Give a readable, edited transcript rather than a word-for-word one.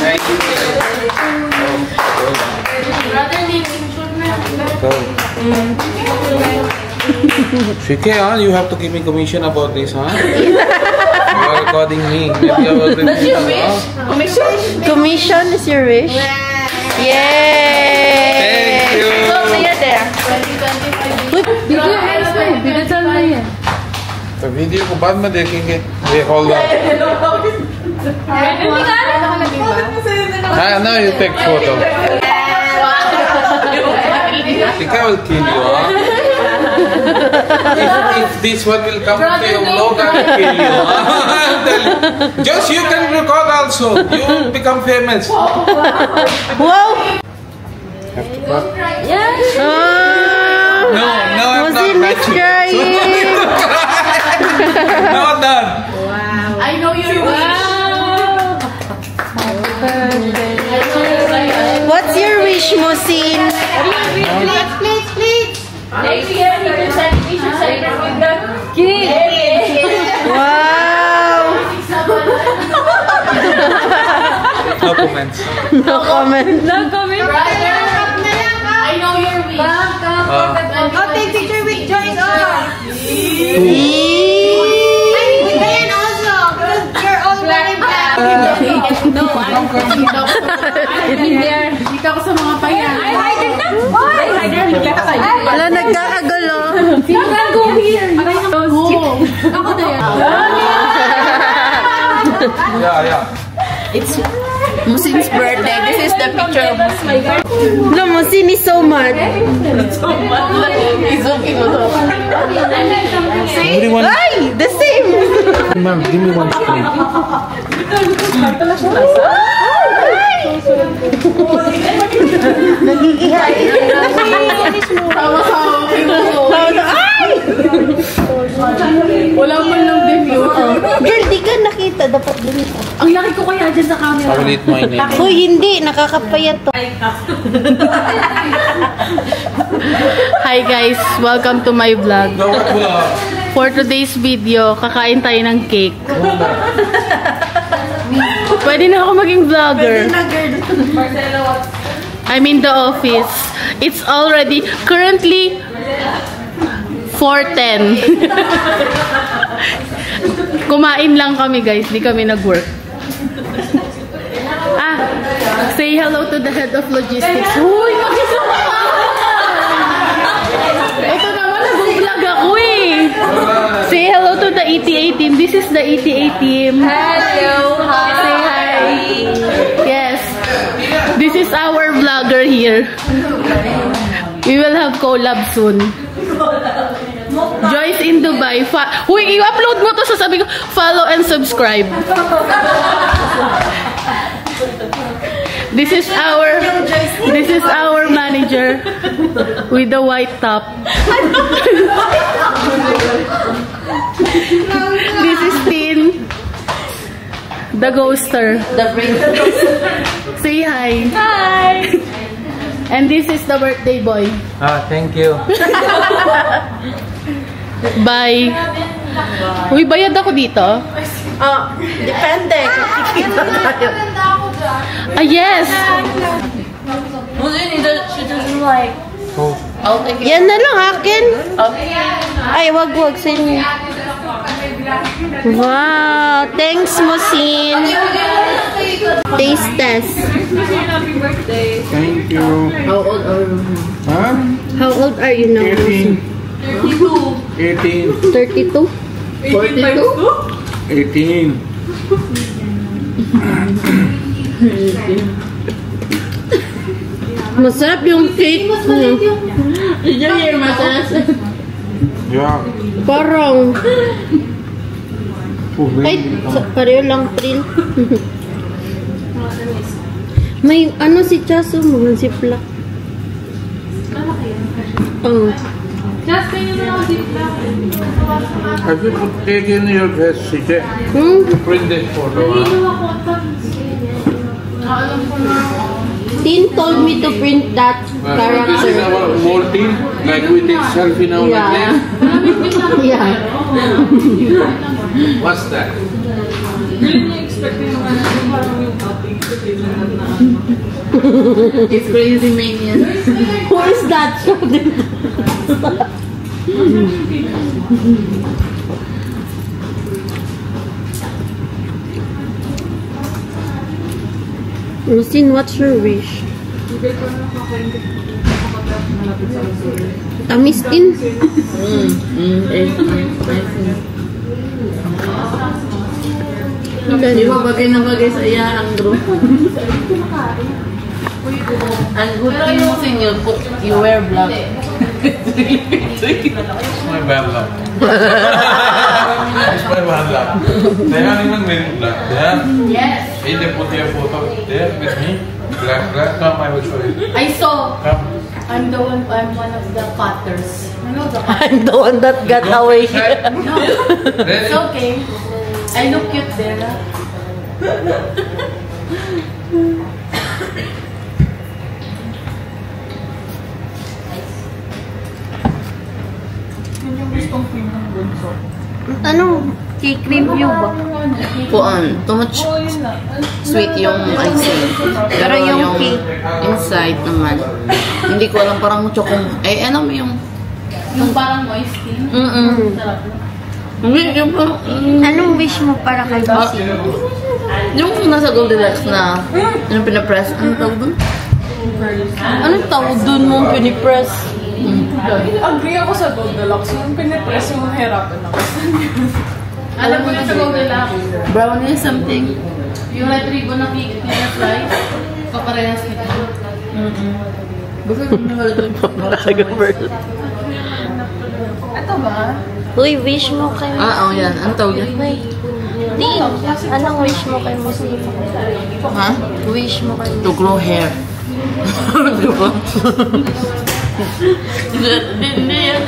Thank you. Shike, you have to give me commission about this, huh? You are recording me. Maybe I will That's your wish. Commission is your wish. Yay! Thank you. So, see you there. तो वीडियो को बाद में देखेंगे ये होल्डर हाँ no you take photo I will kill you huh? if this one will come to your vlog I will kill you huh? Just you can record also you will become famous Wow! Have to cut? Yes! No, I'm not crying. No, done. Wow. I know your wish. What's your wish, Musin? Please. Next year, we should celebrate with the kids. Wow. No comments. No comment. I know your wish. I'll take picture with Joyce. With Diane also, because you're all wearing black. No, I'm there. Dito ako sa mga payan. I hide it na. Why? I hide it. Wala, nagkakagulo. Sino ka go here? Ako na yan. Yeah. It's Musin's birthday. This is the picture of Musin. No, Musin is so mad. He's looking at us. Ay! The same! Ma'am, give me one screen. Nag-iihay. Wala mo lang debut. Girl, di ka nakita. Dapat ganito. Ang laki ko kaya dyan sa camera. I will eat my name. Uy, hindi. Nakakapayat to. Hi guys. Welcome to my vlog. For today's video, kakain tayo ng cake. Pwede na ako maging vlogger. I'm in the office. It's already currently 4:10. Kumain lang kami guys, di kami nag-work. Say hello to the head of logistics. Uy, mag-isama ka! Ito naman, nag-vlog ako eh. Say hello to the ETA team. This is the ETA team. Hello. Hi. Say hi. Yes. This is our vlogger here. We will have collab soon. Joyce in Dubai. Uy, i-upload mo to, sasabi ko, follow and subscribe. This is our manager with the white top. This is Tin, the ghoster. Say hi. Hi. And this is the birthday boy. Thank you. Bye. Uy, bayad ako dito. Depende. Yes. She doesn't like. Oh. I'll take it. Yan na lang akin. Ay, wag sa inyo. Wow, thanks Musin. Taste test. Happy birthday. Thank you. How old are you? Huh? How old are you now? 18. 32? 42? 18. Masarap yung cake. Diyan yung masarap. Yeah. Parang. Ay, pareho lang print. May ano si Chaso mo, si Plak. Oh. Just kayo na lang dito. Have you put cake in your vest, CJ? Hmm? You print this photo, huh? Tin told me to print that This is character. our whole team. Like we take selfie now like this. Yeah. What's that? It's crazy mania. Who is that? Musin, what's your wish? Tamis din. Di ba bagay na bagay sa iya ang group? Ang good thing mo sa inyo, you wear black. It's my bad luck. It's my bad luck. They aren't even wearing black. They are. Yes. Hey, they put their photo there with me. Black. Come, I will show you. I saw. Come. I'm one of the cutters. I know the cutters. I'm the one that got away. No, it's Ready? okay. I look cute there. Yun yung gustong cream ng bunso. Anong cake review ba? Kuan, too much sweet yung icing. Pero yung cake inside naman, hindi ko alam, parang chocong, ano mo yung parang moist tea? Sarap. Hindi, yung parang, Anong wish mo para kay Musin? yung nasa Goldilocks na, yung pinapress, anong tawag dun? Anong tawag dun mong pinipress? Agree ako sa Goldilocks. Yung pinipress yung hirapan ako. Alam mo na sa Goldilocks, brownie something. Yung retrigo na cake na fry, kaparehas nito. Gusto mo na Ito ba? Uy, wish mo kay oo, yan. Anong tawag yan? Di, anong wish mo kay Musin? Ha? Wish mo kay To grow hair. Diba? Hindi yan.